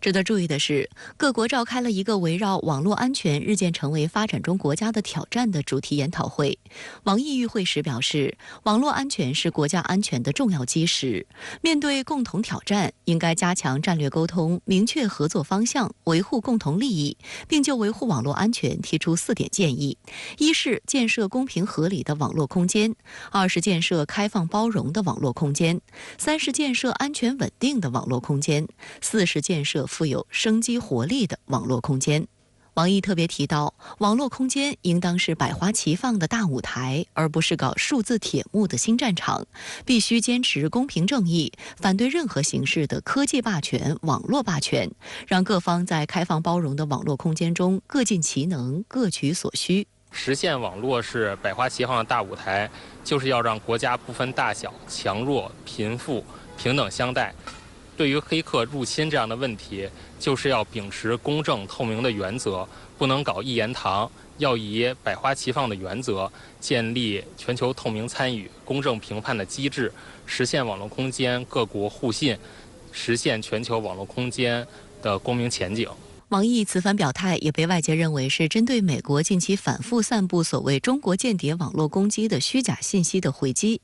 值得注意的是，各国召开了一个围绕网络安全日渐成为发展中国家的挑战的主题研讨会。王毅与会时表示，网络安全是国家安全的重要基石。面对共同挑战，应该加强战略沟通，明确合作方向，维护共同利益，并就维护网络安全提出4点建议：一是建设公平合理的网络空间；二是建设开放包容的网络空间；三是建设安全稳定的网络空间；四是建设富有生机活力的网络空间。王毅特别提到，网络空间应当是百花齐放的大舞台，而不是搞数字铁幕的新战场。必须坚持公平正义，反对任何形式的科技霸权、网络霸权，让各方在开放包容的网络空间中各尽其能，各取所需。实现网络是百花齐放的大舞台，就是要让国家不分大小、强弱、贫富平等相待。对于黑客入侵这样的问题，就是要秉持公正透明的原则，不能搞一言堂，要以百花齐放的原则，建立全球透明参与、公正评判的机制，实现网络空间各国互信，实现全球网络空间的光明前景。王毅此番表态也被外界认为是针对美国近期反复散布所谓中国间谍网络攻击的虚假信息的回击。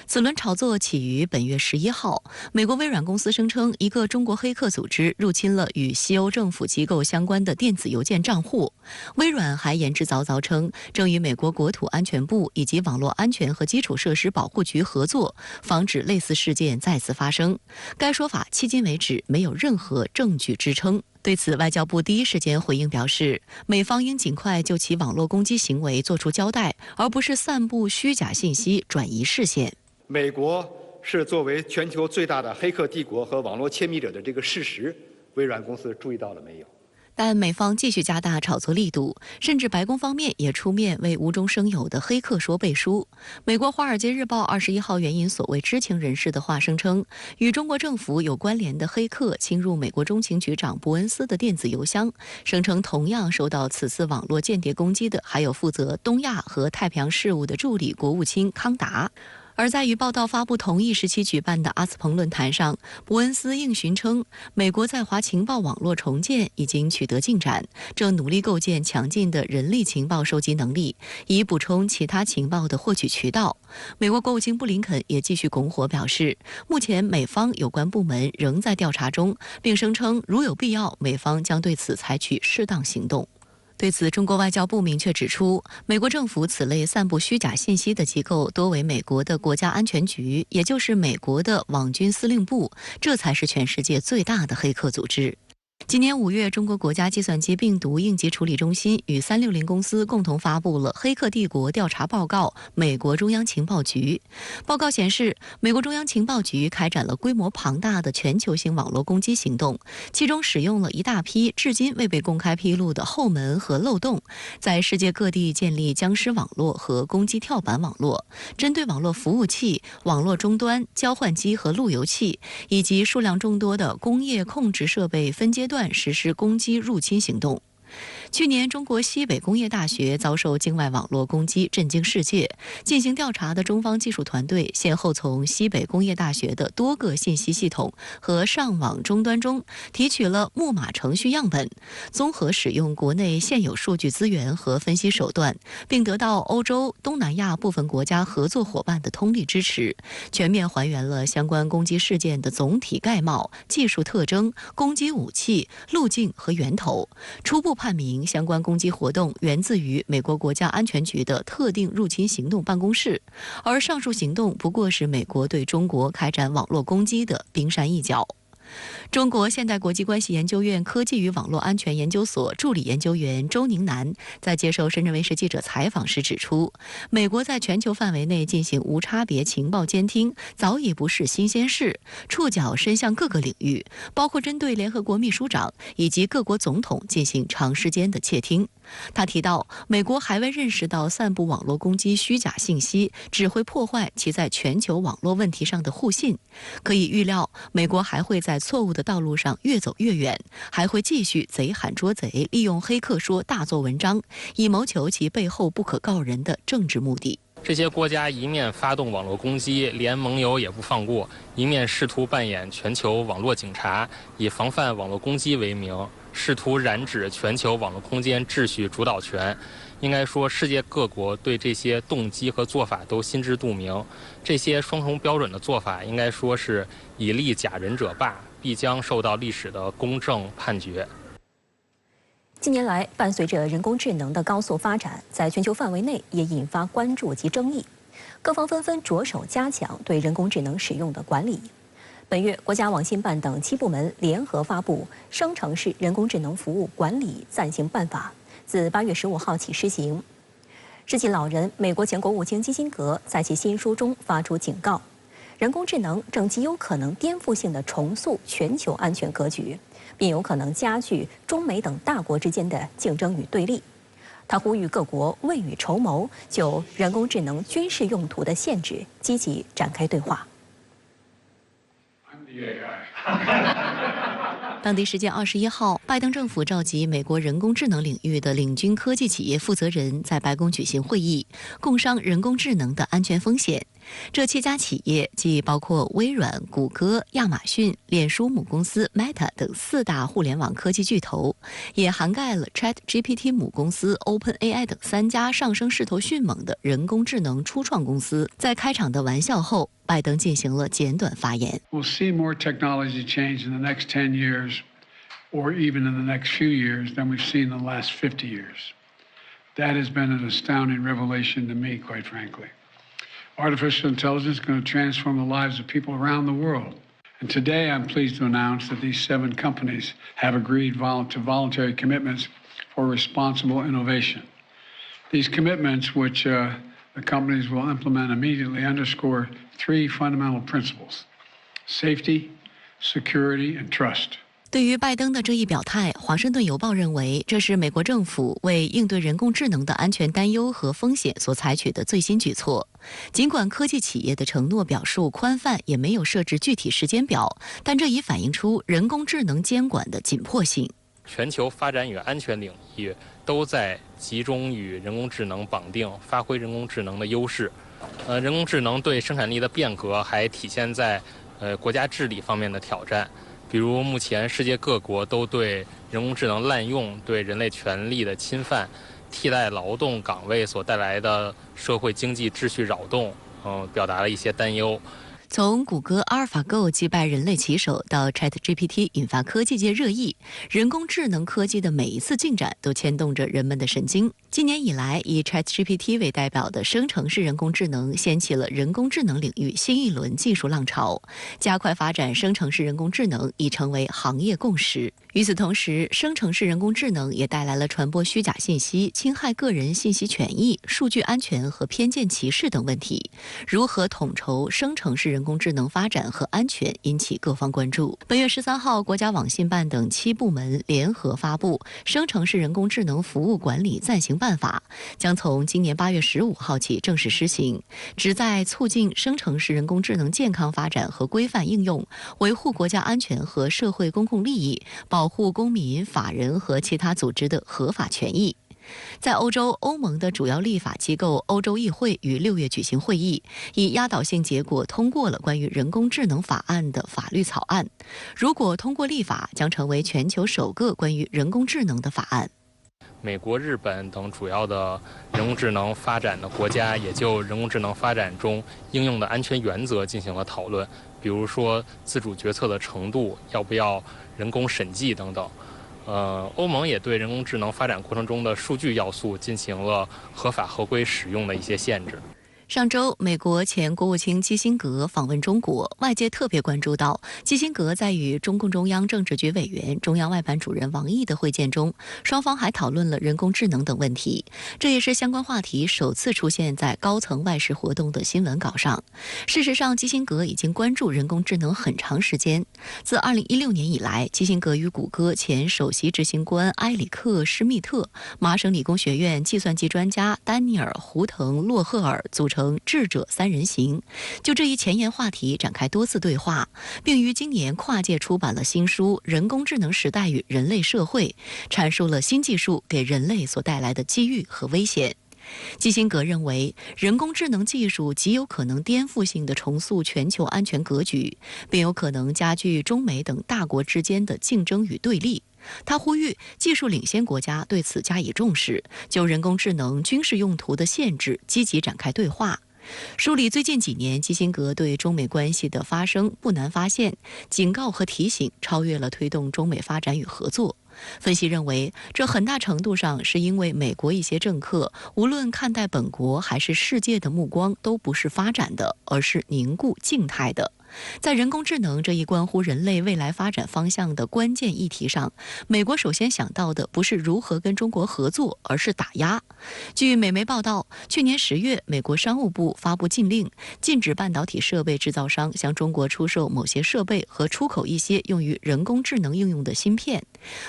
此轮炒作起于本月11号，美国微软公司声称一个中国黑客组织入侵了与西欧政府机构相关的电子邮件账户。微软还言之凿凿称，正与美国国土安全部以及网络安全和基础设施保护局合作，防止类似事件再次发生。该说法迄今为止没有任何证据支撑。对此，外交部第一时间回应表示，美方应尽快就其网络攻击行为作出交代，而不是散布虚假信息转移视线。美国是作为全球最大的黑客帝国和网络窃密者的这个事实，微软公司注意到了没有？但美方继续加大炒作力度，甚至白宫方面也出面为无中生有的黑客说背书。美国《华尔街日报》21号援引所谓知情人士的话声称，与中国政府有关联的黑客侵入美国中情局长伯恩斯的电子邮箱，声称同样受到此次网络间谍攻击的还有负责东亚和太平洋事务的助理国务卿康达。而在与报道发布同一时期举办的阿斯彭论坛上，伯恩斯应询称，美国在华情报网络重建已经取得进展，正努力构建强劲的人力情报收集能力，以补充其他情报的获取渠道。美国国务卿布林肯也继续拱火表示，目前美方有关部门仍在调查中，并声称如有必要，美方将对此采取适当行动。对此，中国外交部明确指出，美国政府此类散布虚假信息的机构多为美国的国家安全局，也就是美国的网军司令部，这才是全世界最大的黑客组织。今年5月，中国国家计算机病毒应急处理中心与360公司共同发布了《黑客帝国调查报告》美国中央情报局。报告显示，美国中央情报局开展了规模庞大的全球性网络攻击行动，其中使用了一大批至今未被公开披露的后门和漏洞，在世界各地建立僵尸网络和攻击跳板网络，针对网络服务器、网络终端、交换机和路由器以及数量众多的工业控制设备分阶段实施攻击入侵行动。去年，中国西北工业大学遭受境外网络攻击，震惊世界。进行调查的中方技术团队先后从西北工业大学的多个信息系统和上网终端中提取了木马程序样本，综合使用国内现有数据资源和分析手段，并得到欧洲、东南亚部分国家合作伙伴的通力支持，全面还原了相关攻击事件的总体概貌、技术特征、攻击武器、路径和源头，初步判明相关攻击活动源自于美国国家安全局的特定入侵行动办公室，而上述行动不过是美国对中国开展网络攻击的冰山一角。中国现代国际关系研究院科技与网络安全研究所助理研究员周宁南在接受深圳卫视记者采访时指出，美国在全球范围内进行无差别情报监听早已不是新鲜事，触角伸向各个领域，包括针对联合国秘书长以及各国总统进行长时间的窃听。他提到，美国还未认识到散布网络攻击虚假信息只会破坏其在全球网络问题上的互信。可以预料，美国还会在错误的道路上越走越远，还会继续贼喊捉贼，利用黑客说大做文章，以谋求其背后不可告人的政治目的。这些国家一面发动网络攻击，连盟友也不放过，一面试图扮演全球网络警察，以防范网络攻击为名，试图染指全球网络空间秩序主导权。应该说，世界各国对这些动机和做法都心知肚明。这些双重标准的做法，应该说是以立假人者罢，必将受到历史的公正判决。近年来，伴随着人工智能的高速发展，在全球范围内也引发关注及争议，各方纷纷着手加强对人工智能使用的管理。本月，国家网信办等7部门联合发布《生成式人工智能服务管理暂行办法》，自8月15号起施行。世纪老人、美国前国务卿基辛格在其新书中发出警告：人工智能正极有可能颠覆性地重塑全球安全格局，并有可能加剧中美等大国之间的竞争与对立。他呼吁各国未雨绸缪，就人工智能军事用途的限制积极展开对话。当地时间21号，拜登政府召集美国人工智能领域的领军科技企业负责人在白宫举行会议，共商人工智能的安全风险。这7家企业既包括微软、谷歌、亚马逊、脸书母公司 Meta 等4大互联网科技巨头，也涵盖了 ChatGPT 母公司 OpenAI 等3家上升势头迅猛的人工智能初创公司。在开场的玩笑后，拜登进行了简短发言。We'll see more technology change in the next 10 years, or even in the next few years, than we've seen in the last 50 years. That has been an astounding revelation to me, quite frankly. Artificial intelligence is going to transform the lives of people around the world. And today I'm pleased to announce that these 7 companies have agreed to voluntary commitments for responsible innovation. These commitments, which the companies will implement immediately, underscore 3 fundamental principles: safety, security, and trust. 对于拜登的这一表态，《华盛顿邮报》认为，这是美国政府为应对人工智能的安全担忧和风险所采取的最新举措。尽管科技企业的承诺表述宽泛，也没有设置具体时间表，但这已反映出人工智能监管的紧迫性。全球发展与安全领域都在集中与人工智能绑定，发挥人工智能的优势。人工智能对生产力的变革还体现在国家治理方面的挑战。比如，目前世界各国都对人工智能滥用、对人类权利的侵犯、替代劳动岗位所带来的社会经济秩序扰动，表达了一些担忧。从谷歌 AlphaGo 击败人类棋手到 ChatGPT 引发科技界热议，人工智能科技的每一次进展都牵动着人们的神经。今年以来，以 ChatGPT 为代表的生成式人工智能掀起了人工智能领域新一轮技术浪潮，加快发展生成式人工智能已成为行业共识。与此同时，生成式人工智能也带来了传播虚假信息、侵害个人信息权益、数据安全和偏见歧视等问题。如何统筹生成式人工智能发展和安全引起各方关注。本月13号，国家网信办等7部门联合发布《生成式人工智能服务管理暂行办法》，将从今年8月15号起正式施行，旨在促进生成式人工智能健康发展和规范应用，维护国家安全和社会公共利益，保护公民、法人和其他组织的合法权益。在欧洲，欧盟的主要立法机构欧洲议会于6月举行会议，以压倒性结果通过了关于人工智能法案的法律草案。如果通过立法，将成为全球首个关于人工智能的法案。美国、日本等主要的人工智能发展的国家也就人工智能发展中应用的安全原则进行了讨论，比如说自主决策的程度，要不要人工审计等等。欧盟也对人工智能发展过程中的数据要素进行了合法合规使用的一些限制。上周，美国前国务卿基辛格访问中国，外界特别关注到，基辛格在与中共中央政治局委员、中央外办主任王毅的会见中，双方还讨论了人工智能等问题。这也是相关话题首次出现在高层外事活动的新闻稿上。事实上，基辛格已经关注人工智能很长时间。自2016年以来，基辛格与谷歌前首席执行官埃里克·施密特、麻省理工学院计算机专家丹尼尔·胡腾·洛赫尔组成智者3人行，就这一前沿话题展开多次对话，并于今年跨界出版了新书《人工智能时代与人类社会》，阐述了新技术给人类所带来的机遇和危险。基辛格认为，人工智能技术极有可能颠覆性地重塑全球安全格局，并有可能加剧中美等大国之间的竞争与对立。他呼吁技术领先国家对此加以重视，就人工智能军事用途的限制积极展开对话。梳理最近几年基辛格对中美关系的发生，不难发现，警告和提醒超越了推动中美发展与合作。分析认为，这很大程度上是因为美国一些政客，无论看待本国还是世界的目光都不是发展的，而是凝固静态的。在人工智能这一关乎人类未来发展方向的关键议题上，美国首先想到的不是如何跟中国合作，而是打压。据美媒报道，去年10月，美国商务部发布禁令，禁止半导体设备制造商向中国出售某些设备和出口一些用于人工智能应用的芯片。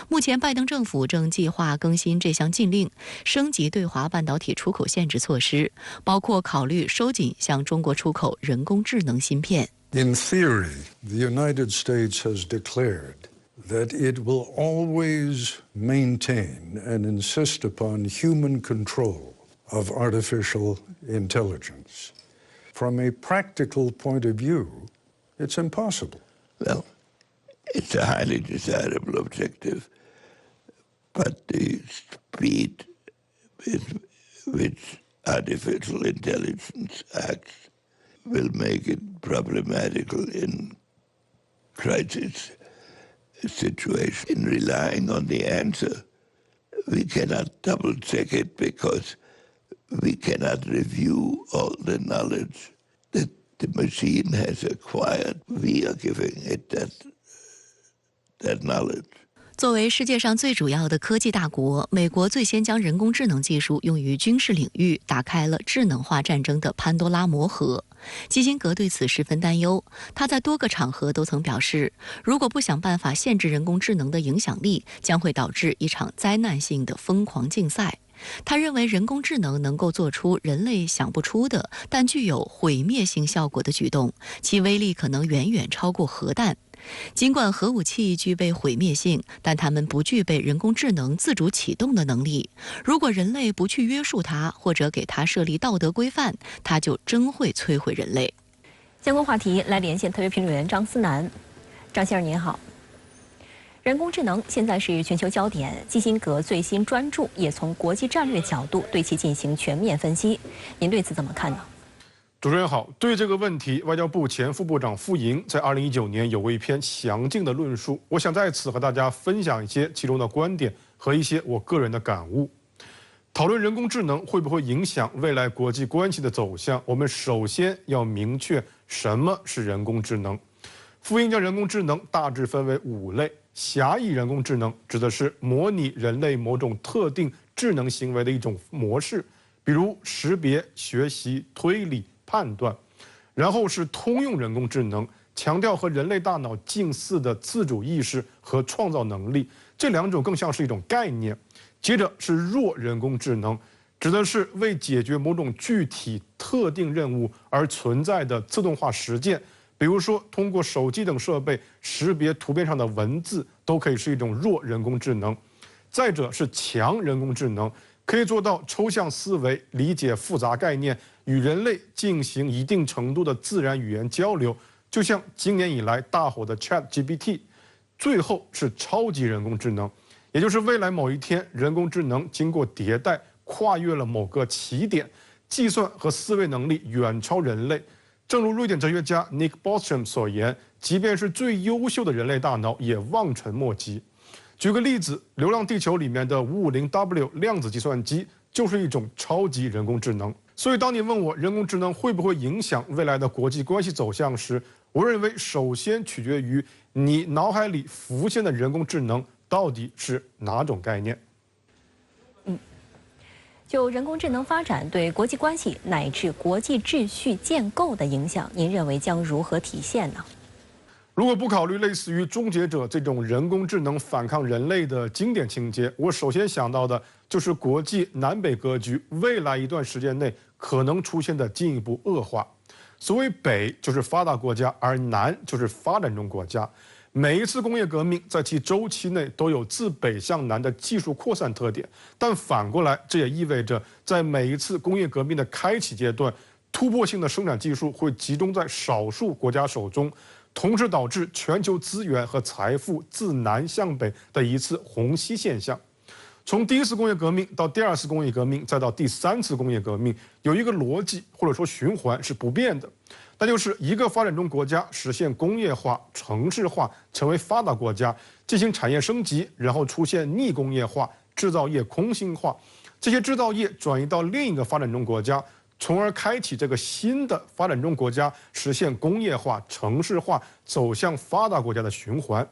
目前，拜登政府正计划更新这项禁令，升级对华半导体出口限制措施，包括考虑收紧向中国出口人工智能芯片。In theory, the United States has declared that it will always maintain and insist upon human control of artificial intelligence. From a practical point of view, it's impossible. Well, it's a highly desirable objective, but the speed with which artificial intelligence acts will make it problematical in crisis situation. In relying on the answer, we cannot double-check it because we cannot review all the knowledge that the machine has acquired. We are giving it that knowledge. 作为世界上最主要的科技大国，美国最先将人工智能技术用于军事领域，打开了智能化战争的潘多拉魔盒。基辛格对此十分担忧，他在多个场合都曾表示，如果不想办法限制人工智能的影响力，将会导致一场灾难性的疯狂竞赛。他认为人工智能能够做出人类想不出的，但具有毁灭性效果的举动，其威力可能远远超过核弹。尽管核武器具备毁灭性，但它们不具备人工智能自主启动的能力。如果人类不去约束它，或者给它设立道德规范，它就真会摧毁人类。相关话题来连线特约评论员张思南。张先生您好。人工智能现在是全球焦点，基辛格最新专著也从国际战略角度对其进行全面分析。您对此怎么看呢？主持人好，对这个问题，外交部前副部长傅莹在2019年有过一篇详尽的论述，我想在此和大家分享一些其中的观点和一些我个人的感悟。讨论人工智能会不会影响未来国际关系的走向，我们首先要明确什么是人工智能。傅莹将人工智能大致分为5类，狭义人工智能指的是模拟人类某种特定智能行为的一种模式，比如识别、学习、推理、判断。然后是通用人工智能，强调和人类大脑近似的自主意识和创造能力，这2种更像是一种概念。接着是弱人工智能，指的是为解决某种具体特定任务而存在的自动化实践，比如说通过手机等设备识别图片上的文字，都可以是一种弱人工智能。再者是强人工智能，可以做到抽象思维、理解复杂概念，与人类进行一定程度的自然语言交流，就像今年以来大火的 ChatGPT。最后是超级人工智能，也就是未来某一天，人工智能经过迭代，跨越了某个起点，计算和思维能力远超人类。正如瑞典哲学家 Nick Bostrom 所言，即便是最优秀的人类大脑也望尘莫及。举个例子，《流浪地球》里面的 550W 量子计算机就是一种超级人工智能。所以当你问我人工智能会不会影响未来的国际关系走向时，我认为首先取决于你脑海里浮现的人工智能到底是哪种概念。就人工智能发展对国际关系乃至国际秩序建构的影响，您认为将如何体现呢？如果不考虑类似于《终结者》这种人工智能反抗人类的经典情节，我首先想到的就是国际南北格局未来一段时间内可能出现的进一步恶化。所谓北就是发达国家，而南就是发展中国家。每一次工业革命在其周期内都有自北向南的技术扩散特点，但反过来，这也意味着在每一次工业革命的开启阶段，突破性的生产技术会集中在少数国家手中，同时导致全球资源和财富自南向北的一次虹吸现象。从第一次工业革命到第二次工业革命，再到第三次工业革命，有一个逻辑或者说循环是不变的，那就是一个发展中国家实现工业化、城市化，成为发达国家，进行产业升级，然后出现逆工业化、制造业空心化，这些制造业转移到另一个发展中国家，从而开启这个新的发展中国家实现工业化、城市化，走向发达国家的循环。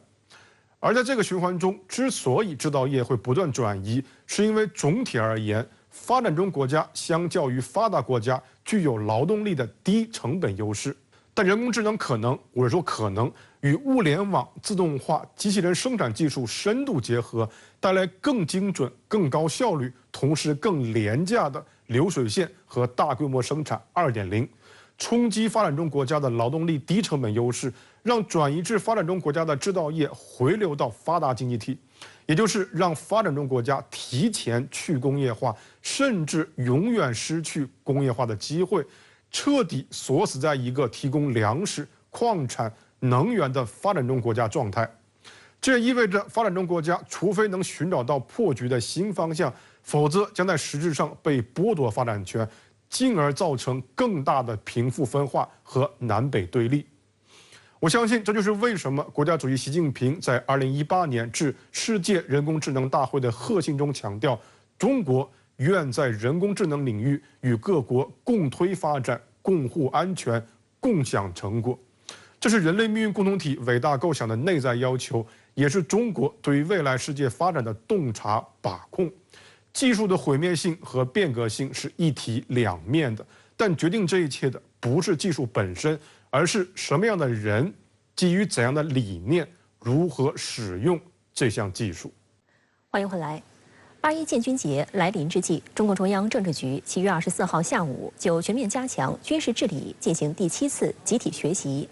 而在这个循环中，之所以制造业会不断转移，是因为总体而言，发展中国家相较于发达国家具有劳动力的低成本优势。但人工智能可能，我是说可能，与物联网、自动化、机器人生产技术深度结合，带来更精准、更高效率，同时更廉价的流水线和大规模生产 2.0， 冲击发展中国家的劳动力低成本优势，让转移至发展中国家的制造业回流到发达经济体，也就是让发展中国家提前去工业化，甚至永远失去工业化的机会，彻底锁死在一个提供粮食、矿产、能源的发展中国家状态。这也意味着发展中国家除非能寻找到破局的新方向，否则将在实质上被剥夺发展权，进而造成更大的贫富分化和南北对立。我相信这就是为什么国家主席习近平在2018年致世界人工智能大会的贺信中强调，中国愿在人工智能领域与各国共推发展、共护安全、共享成果。这是人类命运共同体伟大构想的内在要求，也是中国对于未来世界发展的洞察把控。技术的毁灭性和变革性是一体两面的，但决定这一切的不是技术本身，而是什么样的人，基于怎样的理念，如何使用这项技术。欢迎回来。8·1建军节来临之际，中共中央政治局7月24号下午就全面加强军事治理进行第7次集体学习。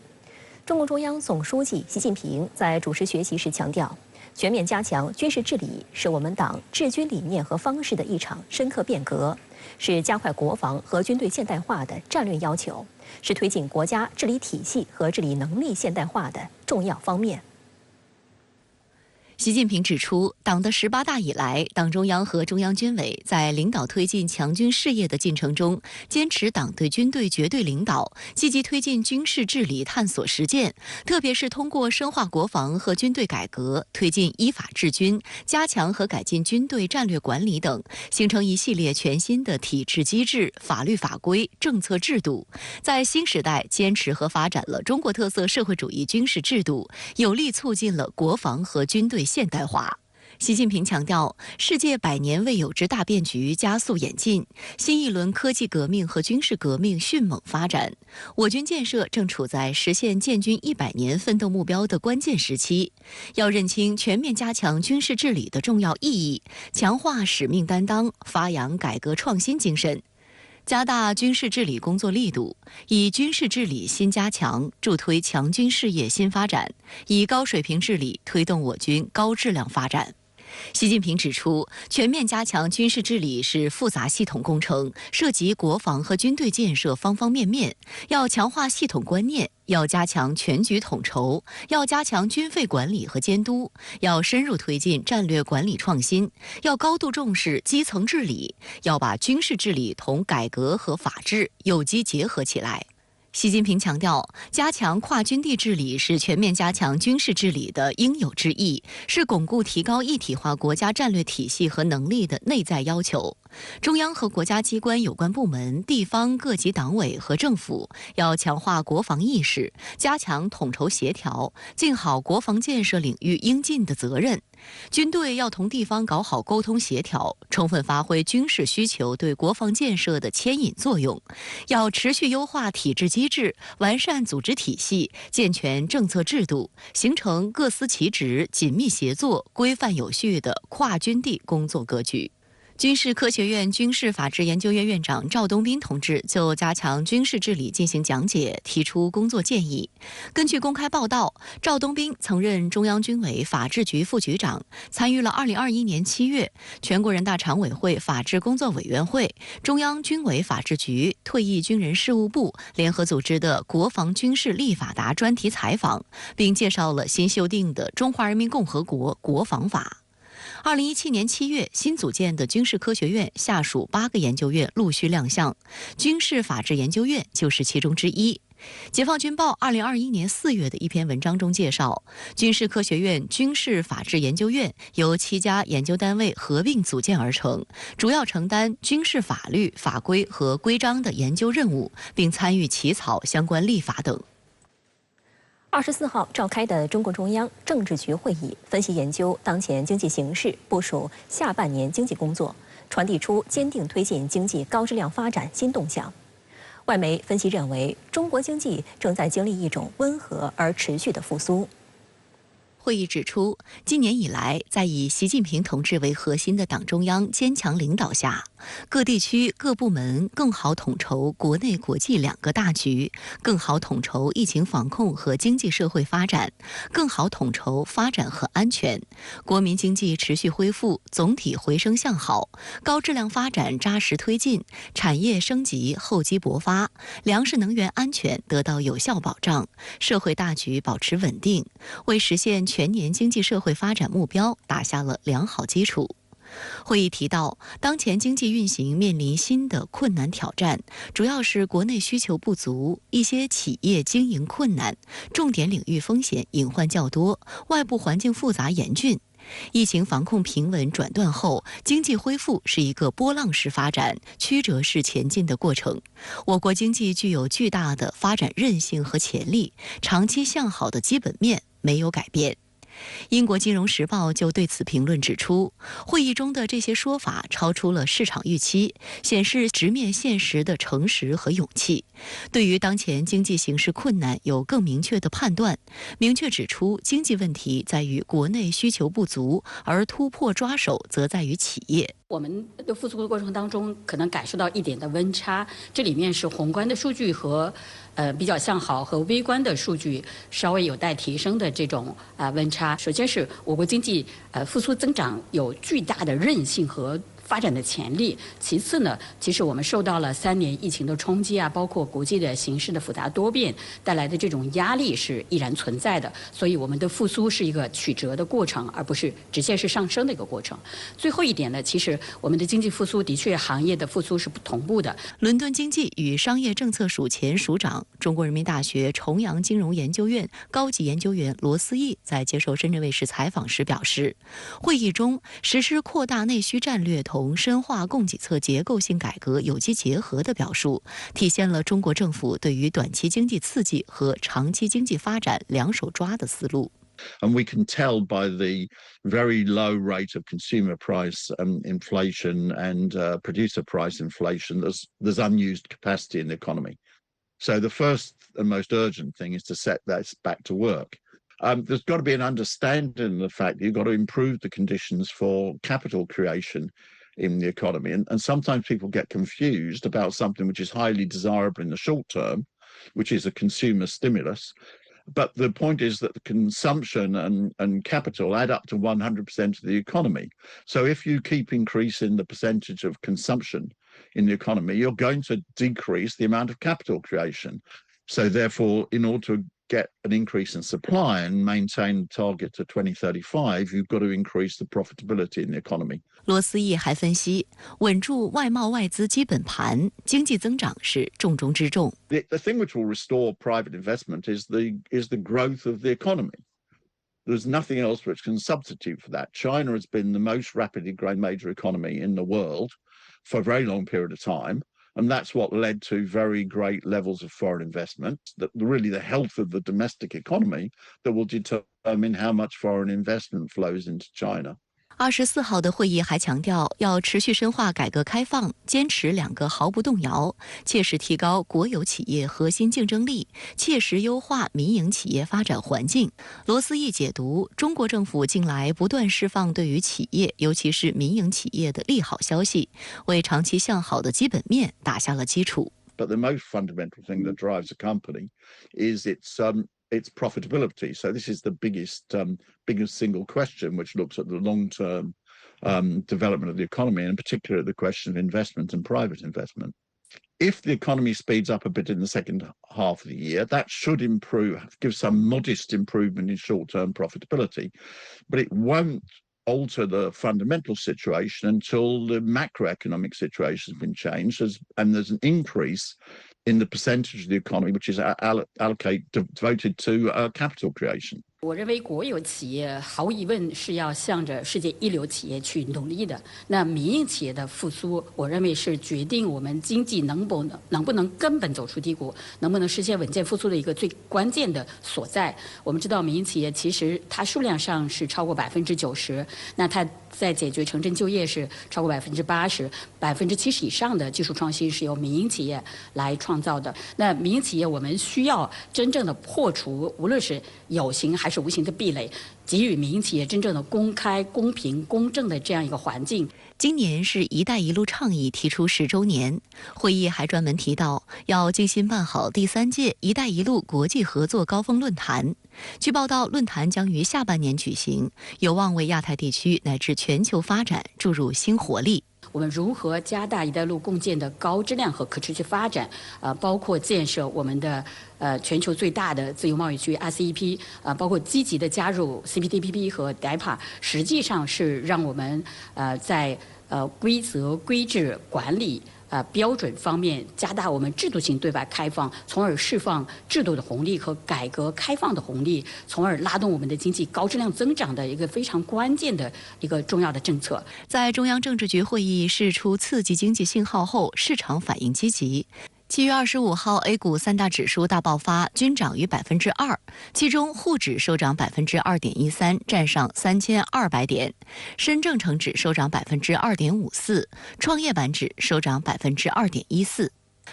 中共中央总书记习近平在主持学习时强调，全面加强军事治理是我们党治军理念和方式的一场深刻变革，是加快国防和军队现代化的战略要求，是推进国家治理体系和治理能力现代化的重要方面。习近平指出，党的18大以来，党中央和中央军委在领导推进强军事业的进程中，坚持党对军队绝对领导，积极推进军事治理探索实践，特别是通过深化国防和军队改革，推进依法治军，加强和改进军队战略管理等，形成一系列全新的体制机制、法律法规、政策制度，在新时代坚持和发展了中国特色社会主义军事制度，有力促进了国防和军队现代化。习近平强调，世界100年未有之大变局加速演进，新一轮科技革命和军事革命迅猛发展，我军建设正处在实现建军100年奋斗目标的关键时期，要认清全面加强军事治理的重要意义，强化使命担当，发扬改革创新精神，加大军事治理工作力度，以军事治理新加强助推强军事业新发展，以高水平治理推动我军高质量发展。习近平指出，全面加强军事治理是复杂系统工程，涉及国防和军队建设方方面面，要强化系统观念，要加强全局统筹，要加强军费管理和监督，要深入推进战略管理创新，要高度重视基层治理，要把军事治理同改革和法治有机结合起来。习近平强调，加强跨军地治理是全面加强军事治理的应有之义，是巩固提高一体化国家战略体系和能力的内在要求。中央和国家机关有关部门、地方各级党委和政府要强化国防意识，加强统筹协调，尽好国防建设领域应尽的责任。军队要同地方搞好沟通协调，充分发挥军事需求对国防建设的牵引作用，要持续优化体制机制，完善组织体系，健全政策制度，形成各司其职、紧密协作、规范有序的跨军地工作格局。军事科学院军事法制研究院院长赵东斌同志就加强军事治理进行讲解，提出工作建议。根据公开报道，赵东斌曾任中央军委法制局副局长，参与了2021年7月全国人大常委会法制工作委员会、中央军委法制局、退役军人事务部联合组织的国防军事立法答专题采访，并介绍了新修订的《中华人民共和国国防法》。2017年7月，新组建的军事科学院下属8个研究院陆续亮相，军事法制研究院就是其中之一。解放军报2021年4月的一篇文章中介绍，军事科学院军事法制研究院由7家研究单位合并组建而成，主要承担军事法律、法规和规章的研究任务，并参与起草相关立法等。24号召开的中共中央政治局会议分析研究当前经济形势，部署下半年经济工作，传递出坚定推进经济高质量发展新动向。外媒分析认为，中国经济正在经历一种温和而持续的复苏。会议指出，今年以来，在以习近平同志为核心的党中央坚强领导下，各地区各部门更好统筹国内国际两个大局，更好统筹疫情防控和经济社会发展，更好统筹发展和安全。国民经济持续恢复，总体回升向好，高质量发展扎实推进，产业升级厚积薄发，粮食能源安全得到有效保障，社会大局保持稳定，为实现全年经济社会发展目标打下了良好基础。会议提到，当前经济运行面临新的困难挑战，主要是国内需求不足，一些企业经营困难，重点领域风险隐患较多，外部环境复杂严峻。疫情防控平稳转段后，经济恢复是一个波浪式发展、曲折式前进的过程。我国经济具有巨大的发展韧性和潜力，长期向好的基本面没有改变。英国金融时报就对此评论指出，会议中的这些说法超出了市场预期，显示直面现实的诚实和勇气。对于当前经济形势困难有更明确的判断，明确指出经济问题在于国内需求不足，而突破抓手则在于企业。我们的复苏的过程当中，可能感受到一点的温差，这里面是宏观的数据和比较向好和微观的数据稍微有待提升的这种温差。首先是我国经济复苏增长有巨大的韧性和发展的潜力。其次呢，其实我们受到了3年疫情的冲击啊，包括国际的形势的复杂多变带来的这种压力是依然存在的，所以我们的复苏是一个曲折的过程，而不是直线式上升的一个过程。最后一点呢，其实我们的经济复苏的确行业的复苏是不同步的。伦敦经济与商业政策署前署长、中国人民大学重阳金融研究院高级研究员罗思义在接受深圳卫视采访时表示，会议中实施扩大内需战略同深化供给侧结构性改革有机结合的表述，体现了中国政府对于短期经济刺激和长期经济发展两手抓的思路。And we can tell by the very low rate of consumer price inflation and producer price inflation, there's unused capacity in the economy. So the first and most urgent thing is to set that back to work. There's got to be an understanding of the fact that you've got to improve the conditions for capital creation in the economy. And sometimes people get confused about something which is highly desirable in the short term, which is a consumer stimulus. But the point is that the consumption and capital add up to 100% of the economy. So if you keep increasing the percentage of consumption in the economy, you're going to decrease the amount of capital creation. So therefore, in order to get an increase in supply and maintain the target to 2035, you've got to increase the profitability in the economy. 罗思义还分析，稳住外贸外资基本盘，经济增长是重中之重。The thing which will restore private investment is the growth of the economy. There's nothing else which can substitute for that. China has been the most rapidly growing major economy in the world for a very long period of time. And that's what led to very great levels of foreign investment, that really the health of the domestic economy that will determine how much foreign investment flows into China. 24号的会议还强调，要持续深化改革开放，坚持2个毫不动摇，切实提高国有企业核心竞争力，切实优化民营企业发展环境。罗斯义解读，中国政府近来不断释放对于企业，尤其是民营企业的利好消息，为长期向好的基本面打下了基础。But the most fundamental thing that drives a company is its profitability. So this is the biggest single question, which looks at the long-term development of the economy, and in particular the question of investment and private investment. If the economy speeds up a bit in the second half of the year, that should give some modest improvement in short-term profitability, but it won't alter the fundamental situation until the macroeconomic situation has been changed, and there's an increase in the percentage of the economy which is devoted to capital creation. 我认为国有企业毫无疑问是要向着世界一流企业去努力的。那民营企业的复苏，我认为是决定我们经济能不能根本走出低谷，能不能实现稳健复苏的一个最关键的所在。我们知道，民营企业其实它数量上是超过90%，那它在解决城镇就业是超过80%，70%以上的技术创新是由民营企业来创造的。那民营企业我们需要真正的破除无论是有形还是无形的壁垒，给予民营企业真正的公开、公平、公正的这样一个环境。今年是“一带一路”倡议提出10周年，会议还专门提到要精心办好第3届“一带一路”国际合作高峰论坛。据报道，论坛将于下半年举行，有望为亚太地区乃至全球发展注入新活力。我们如何加大“一带一路”共建的高质量和可持续发展？包括建设我们的全球最大的自由贸易区 RCEP， 包括积极的加入 CPTPP 和 DIPA， 实际上是让我们在规则、规制、管理标准方面加大我们制度性对外开放，从而释放制度的红利和改革开放的红利，从而拉动我们的经济高质量增长的一个非常关键的一个重要的政策。在中央政治局会议释出刺激经济信号后，市场反应积极。7月25号 ，A 股3大指数大爆发，均涨逾2%，其中沪指收涨2.13%，站上3200点；深证成指收涨2.54%，创业板指收涨2.14%。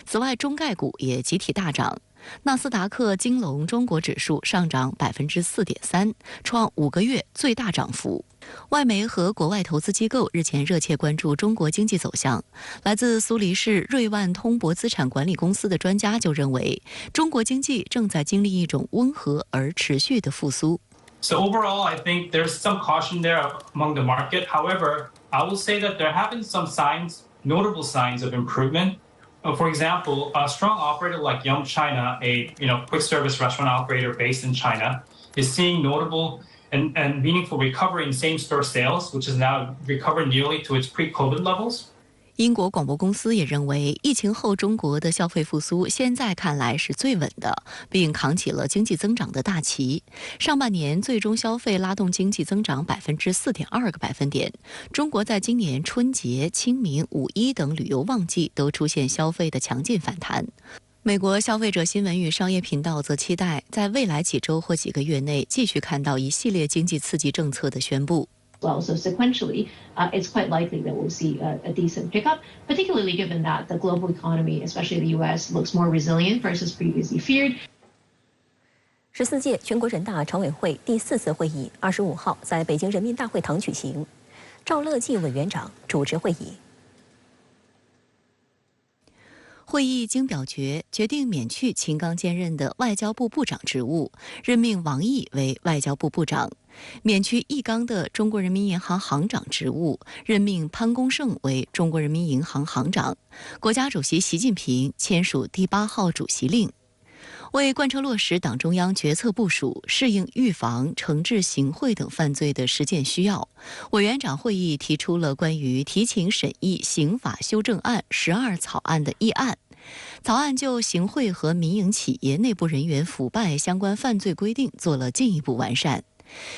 此外，中概股也集体大涨。纳斯达克金龙中国指数上涨4.3%，创5个月最大涨幅。外媒和国外投资机构日前热切关注中国经济走向。来自苏黎世瑞万通博资产管理公司的专家就认为，中国经济正在经历一种温和而持续的复苏。So overall, I think there's some caution there among the market. However, I will say that there have been some signs, notable signs of improvement. For example, a strong operator like Yum China, a quick service restaurant operator based in China, is seeing notable and meaningful recovery in same-store sales, which is now recovered nearly to its pre-COVID levels. 英国广播公司也认为，疫情后中国的消费复苏现在看来是最稳的，并扛起了经济增长的大旗。上半年最终消费拉动经济增长4.2个百分点。中国在今年春节、清明、五一等旅游旺季都出现消费的强劲反弹。美国消费者新闻与商业频道则期待在未来几周或几个月内继续看到一系列经济刺激政策的宣布。Well, so sequentially, it's quite likely that we'll see a decent pickup, particularly given that the global economy, especially the U.S., looks more resilient versus previously feared. 14届全国人大常委会第4次会议25号在北京人民大会堂举行，赵乐际委员长主持会议。会议经表决，决定免去秦刚兼任的外交部部长职务，任命王毅为外交部部长；免去易纲的中国人民银行行长职务，任命潘功胜为中国人民银行行长。国家主席习近平签署第8号主席令。为贯彻落实党中央决策部署，适应预防、惩治行贿等犯罪的实践需要，委员长会议提出了关于提请审议刑法修正案12草案的议案。草案就行贿和民营企业内部人员腐败相关犯罪规定做了进一步完善。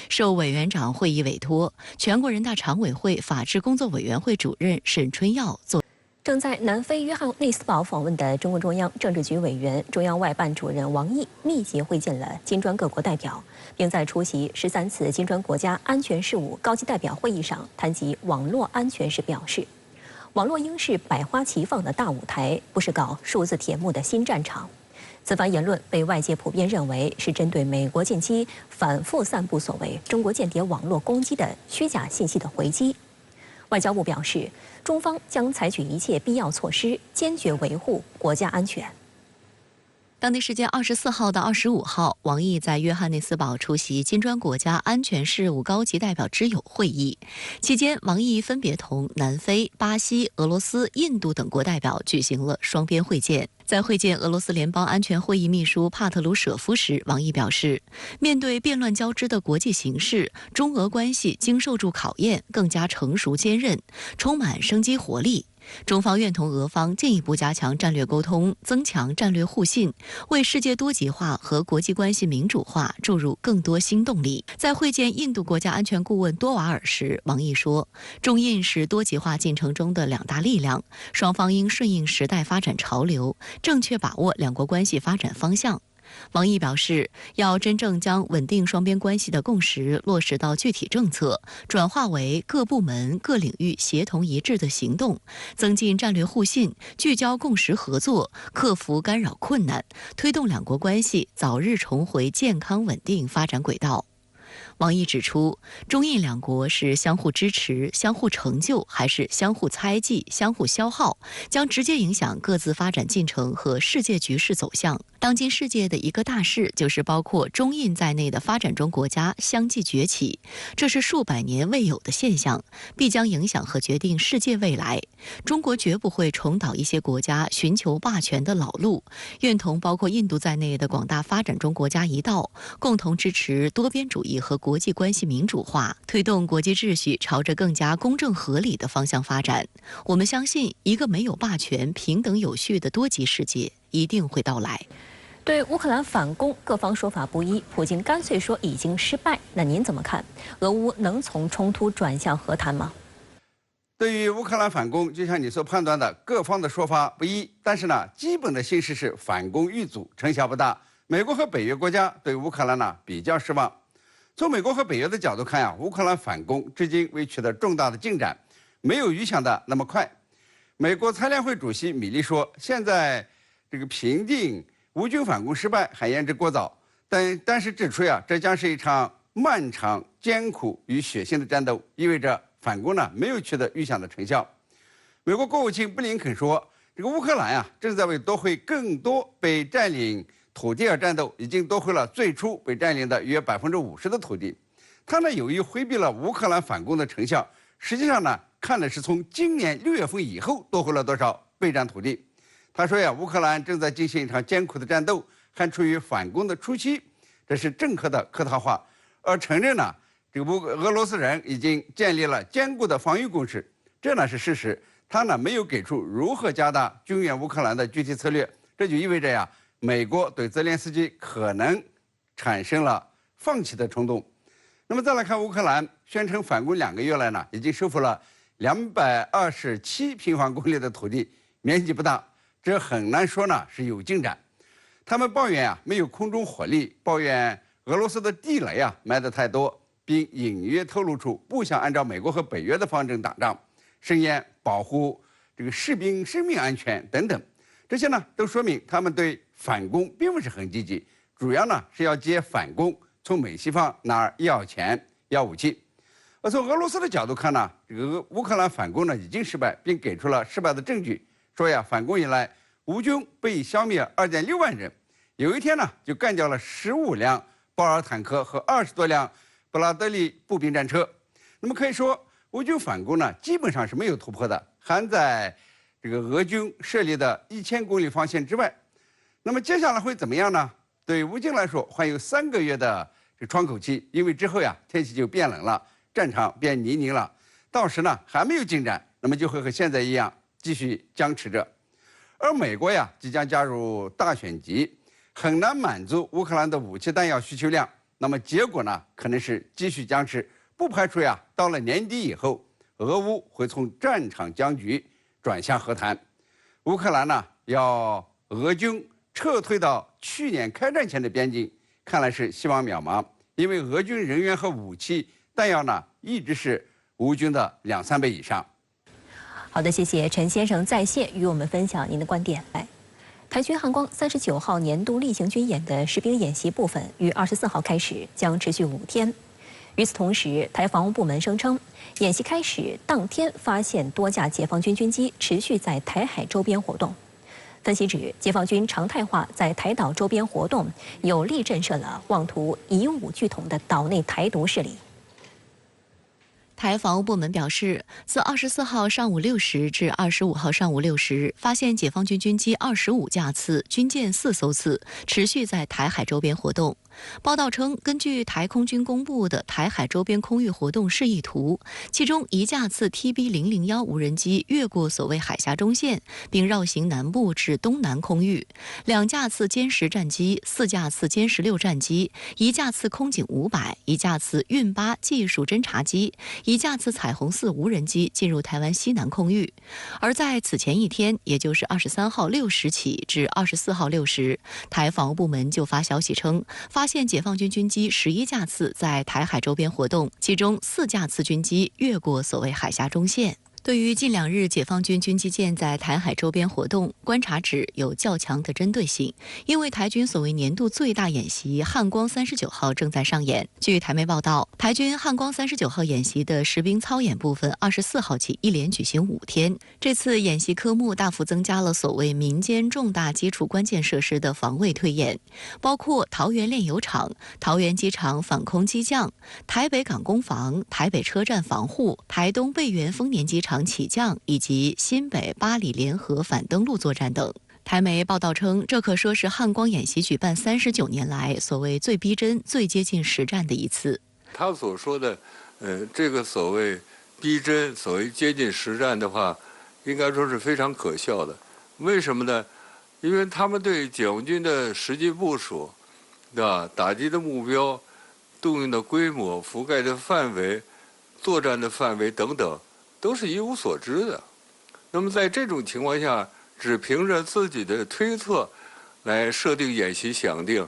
受委员长会议委托，全国人大常委会法制工作委员会主任沈春耀做。正在南非约翰内斯堡访问的中共中央政治局委员、中央外办主任王毅密集会见了金砖各国代表，并在出席13次金砖国家安全事务高级代表会议上谈及网络安全时表示，网络应是百花齐放的大舞台，不是搞数字铁幕的新战场。此番言论被外界普遍认为是针对美国近期反复散布所谓中国间谍网络攻击的虚假信息的回击。外交部表示，中方将采取一切必要措施，坚决维护国家安全。当地时间24号到25号，王毅在约翰内斯堡出席金砖国家安全事务高级代表之友会议。期间，王毅分别同南非、巴西、俄罗斯、印度等国代表举行了双边会见。在会见俄罗斯联邦安全会议秘书帕特鲁舍夫时，王毅表示，面对变乱交织的国际形势，中俄关系经受住考验，更加成熟坚韧，充满生机活力。中方愿同俄方进一步加强战略沟通，增强战略互信，为世界多极化和国际关系民主化注入更多新动力。在会见印度国家安全顾问多瓦尔时，王毅说，中印是多极化进程中的两大力量，双方应顺应时代发展潮流，正确把握两国关系发展方向。王毅表示，要真正将稳定双边关系的共识落实到具体政策，转化为各部门、各领域协同一致的行动，增进战略互信，聚焦共识合作，克服干扰困难，推动两国关系早日重回健康稳定发展轨道。王毅指出，中印两国是相互支持、相互成就，还是相互猜忌、相互消耗，将直接影响各自发展进程和世界局势走向。当今世界的一个大势就是包括中印在内的发展中国家相继崛起，这是数百年未有的现象，必将影响和决定世界未来。中国绝不会重蹈一些国家寻求霸权的老路，愿同包括印度在内的广大发展中国家一道，共同支持多边主义和国际关系民主化，推动国际秩序朝着更加公正合理的方向发展。我们相信，一个没有霸权、平等有序的多极世界一定会到来。对乌克兰反攻，各方说法不一，普京干脆说已经失败。那您怎么看？俄乌能从冲突转向和谈吗？对于乌克兰反攻，就像你所判断的，各方的说法不一。但是呢，基本的形势是反攻遇阻，成效不大。美国和北约国家对乌克兰呢比较失望。从美国和北约的角度看乌克兰反攻至今未取得重大的进展，没有预想的那么快。美国参联会主席米利说，现在这个评定乌军反攻失败还言之过早，但是指出这将是一场漫长、艰苦与血腥的战斗，意味着反攻呢没有取得预想的成效。美国国务卿布林肯说，这个乌克兰正在为夺回更多被占领土地而战斗，已经夺回了最初被占领的约50%的土地。他呢由于回避了乌克兰反攻的成效，实际上呢看的是从今年6月份以后夺回了多少被占土地。他说乌克兰正在进行一场艰苦的战斗，还处于反攻的初期，这是政客的客套话，而承认呢这个俄罗斯人已经建立了坚固的防御工事，这呢是事实。他呢没有给出如何加大军援乌克兰的具体策略，这就意味着美国对泽连斯基可能产生了放弃的冲动。那么再来看乌克兰，宣称反攻2个月来呢，已经收复了227平方公里的土地，面积不大，这很难说呢是有进展。他们抱怨没有空中火力，抱怨俄罗斯的地雷埋得太多，并隐约透露出不想按照美国和北约的方针打仗，声言保护这个士兵生命安全等等。这些呢都说明他们对反攻并不是很积极，主要呢是要借反攻从美西方那儿要钱要武器。而从俄罗斯的角度看呢，这个乌克兰反攻呢已经失败，并给出了失败的证据，说反攻以来乌军被消灭2.6万人，有一天呢就干掉了15辆豹二坦克和20多辆布拉德利步兵战车。那么可以说乌军反攻呢基本上是没有突破的，还在这个俄军设立的1000公里防线之外。那么接下来会怎么样呢？对乌军来说还有3个月的这个窗口期，因为之后天气就变冷了，战场变泥泞了，到时呢还没有进展，那么就会和现在一样继续僵持着。而美国即将加入大选集，很难满足乌克兰的武器弹药需求量，那么结果呢可能是继续僵持，不排除到了年底以后，俄乌会从战场僵局转向和谈。乌克兰呢要俄军撤退到去年开战前的边境，看来是希望渺茫，因为俄军人员和武器弹药呢一直是乌军的2、3倍以上。好的，谢谢陈先生在线与我们分享您的观点。台军汉光39号年度例行军演的实兵演习部分于24号开始，将持续5天。与此同时，台防务部门声称，演习开始当天发现多架解放军军机持续在台海周边活动。分析指，解放军常态化在台岛周边活动，有力震慑了妄图以武拒统的岛内台独势力。台防务部门表示，自24号上午6时至25号上午6时，发现解放军军机25架次、军舰4艘次，持续在台海周边活动。报道称，根据台空军公布的台海周边空域活动示意图，其中1架次 TB001 无人机越过所谓海峡中线，并绕行南部至东南空域；2架次歼10战机、4架次歼16战机、1架次空警500、1架次运8技术侦察机、1架次彩虹4无人机进入台湾西南空域。而在此前一天，也就是23号6时起至24号6时，台防务部门就发消息称，发现解放军军机11架次在台海周边活动，其中4架次军机越过所谓海峡中线。对于近2日解放军军机舰在台海周边活动，观察指有较强的针对性，因为台军所谓年度最大演习汉光39号正在上演。据台媒报道，台军汉光39号演习的实兵操演部分24号起一连举行5天。这次演习科目大幅增加了所谓民间重大基础关键设施的防卫推演，包括桃园炼油厂、桃园机场反空机降、台北港攻防、台北车站防护、台东贝园丰年机场起降以及新北八里联合反登陆作战等。台媒报道称，这可说是汉光演习举办39年来所谓最逼真、最接近实战的一次。他所说的，这个所谓逼真、所谓接近实战的话，应该说是非常可笑的。为什么呢？因为他们对解放军的实际部署，对吧？打击的目标、动用的规模、覆盖的范围、作战的范围等等，都是一无所知的。那么在这种情况下，只凭着自己的推测来设定演习响定，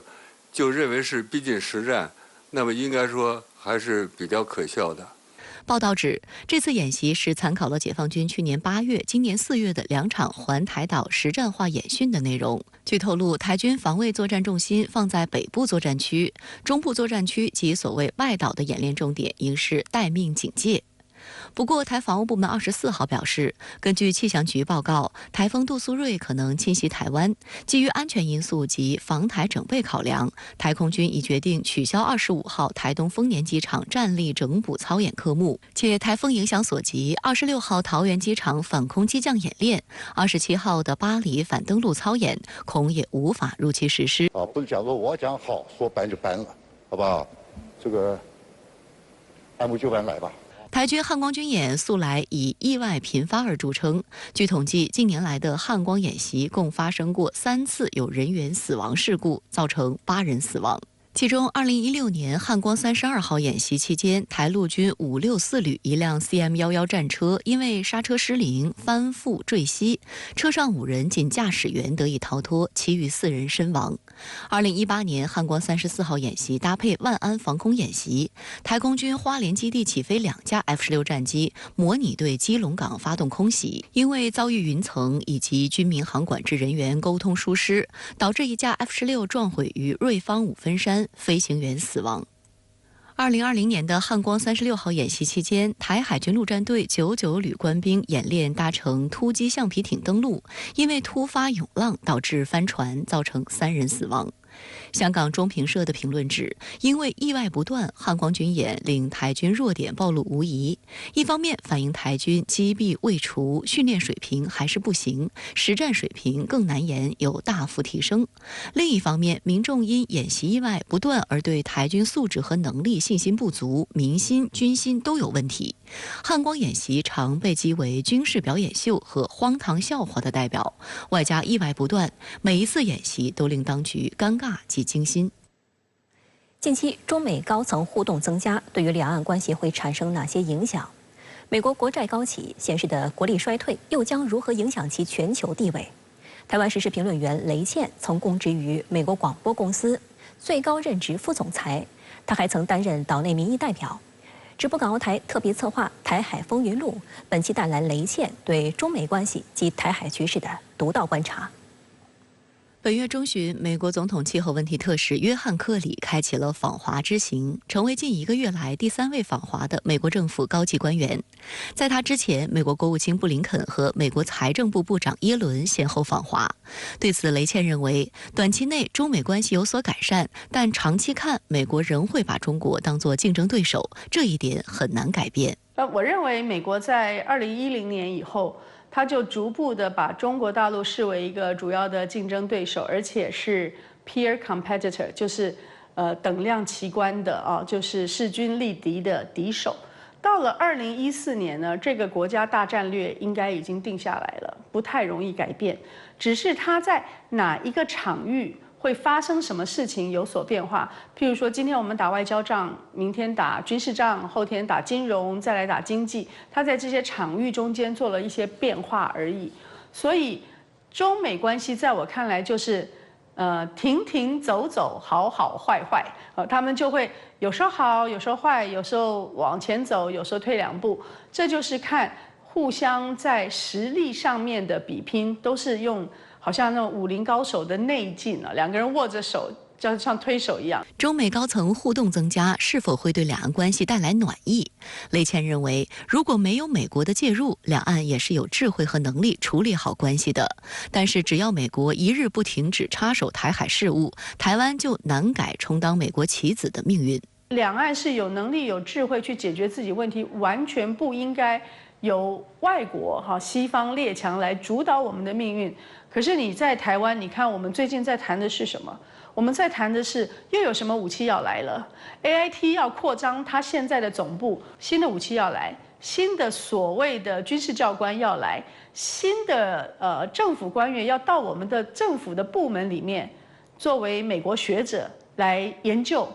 就认为是逼近实战，那么应该说还是比较可笑的。报道指，这次演习是参考了解放军去年8月、今年4月的2场环台岛实战化演训的内容。据透露，台军防卫作战重心放在北部作战区，中部作战区及所谓外岛的演练重点应是待命警戒。不过，台防务部门24号表示，根据气象局报告，台风杜苏芮可能侵袭台湾。基于安全因素及防台整备考量，台空军已决定取消25号台东丰年机场战力整补操演科目，且台风影响所及，26号桃园机场反空机降演练，27号的巴黎反登陆操演恐也无法如期实施。不是讲说我讲好，说搬就搬了，好不好？这个按部就班来吧。台军汉光军演素来以意外频发而著称。据统计，近年来的汉光演习共发生过3次有人员死亡事故，造成8人死亡。其中，2016年汉光32号演习期间，台陆军564旅一辆 CM11战车因为刹车失灵翻覆坠溪，车上5人仅驾驶员得以逃脱，其余4人身亡。2018年汉光34号演习搭配万安防空演习，台空军花莲基地起飞2架 F-16战机，模拟对基隆港发动空袭，因为遭遇云层以及军民航管制人员沟通疏失，导致1架 F-16撞毁于瑞芳五分山，飞行员死亡。2020年的汉光36号演习期间，台海军陆战队99旅官兵演练搭乘突击橡皮艇登陆，因为突发涌浪导致翻船，造成3人死亡。香港中评社的评论指，因为意外不断，汉光军演令台军弱点暴露无遗。一方面反映台军积弊未除，训练水平还是不行，实战水平更难言有大幅提升；另一方面，民众因演习意外不断而对台军素质和能力信心不足，民心、军心都有问题。汉光演习常被讥为军事表演秀和荒唐笑话的代表，外加意外不断，每一次演习都令当局尴尬及惊心。近期中美高层互动增加，对于两岸关系会产生哪些影响？美国国债高企显示的国力衰退，又将如何影响其全球地位？台湾时事评论员雷倩曾供职于美国广播公司，最高任职副总裁。他还曾担任岛内民意代表。直播港澳台特别策划《台海风云录》，本期带来雷倩对中美关系及台海局势的独到观察。本月中旬，美国总统气候问题特使约翰·克里开启了访华之行，成为近1个月来第3位访华的美国政府高级官员。在他之前，美国国务卿布林肯和美国财政部部长耶伦先后访华。对此，雷倩认为，短期内中美关系有所改善，但长期看，美国仍会把中国当作竞争对手，这一点很难改变。我认为美国在2010年以后，他就逐步的把中国大陆视为一个主要的竞争对手，而且是 peer competitor， 就是等量齐观的啊，就是势均力敌的敌手。到了2014年呢，这个国家大战略应该已经定下来了，不太容易改变，只是它在哪一个场域会发生什么事情有所变化。譬如说，今天我们打外交仗，明天打军事仗，后天打金融，再来打经济，它在这些场域中间做了一些变化而已。所以，中美关系在我看来就是停停走走，好好坏坏，他们就会有时候好，有时候坏，有时候往前走，有时候退2步，这就是看互相在实力上面的比拼，都是用好像那种武林高手的内劲啊，2个人握着手，就像推手一样。中美高层互动增加，是否会对两岸关系带来暖意？雷倩认为，如果没有美国的介入，两岸也是有智慧和能力处理好关系的。但是，只要美国一日不停止插手台海事务，台湾就难改充当美国棋子的命运。两岸是有能力、有智慧去解决自己问题，完全不应该由外国西方列强来主导我们的命运。可是你在台湾，你看我们最近在谈的是什么？我们在谈的是又有什么武器要来了 ？AIT 要扩张它现在的总部，新的武器要来，新的所谓的军事教官要来，新的政府官员要到我们的政府的部门里面，作为美国学者来研究。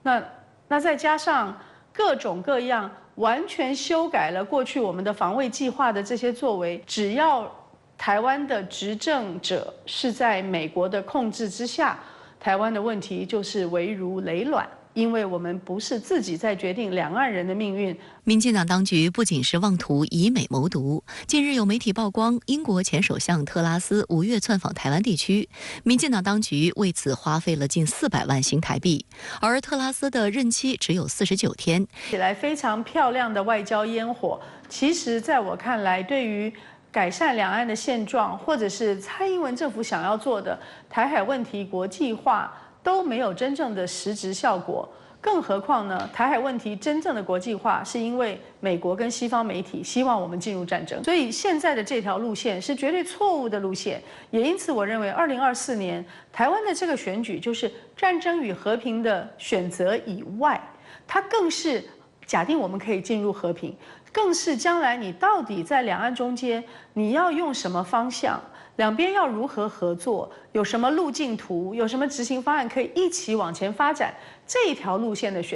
那再加上各种各样完全修改了过去我们的防卫计划的这些作为，只要台湾的执政者是在美国的控制之下，台湾的问题就是危如累卵，因为我们不是自己在决定两岸人的命运。民进党当局不仅是妄图以美谋独，近日有媒体曝光，英国前首相特拉斯5月窜访台湾地区，民进党当局为此花费了近400万新台币，而特拉斯的任期只有49天。起来非常漂亮的外交烟火，其实在我看来，对于改善两岸的现状，或者是蔡英文政府想要做的台海问题国际化，都没有真正的实质效果。更何况呢？台海问题真正的国际化，是因为美国跟西方媒体希望我们进入战争，所以现在的这条路线是绝对错误的路线。也因此，我认为2024年台湾的这个选举，就是战争与和平的选择以外，它更是假定我们可以进入和平，更是将来你到底在两岸中间你要用什么方向，两边要如何合作，有什么路径图，有什么执行方案可以一起往前发展，这一条路线的选择。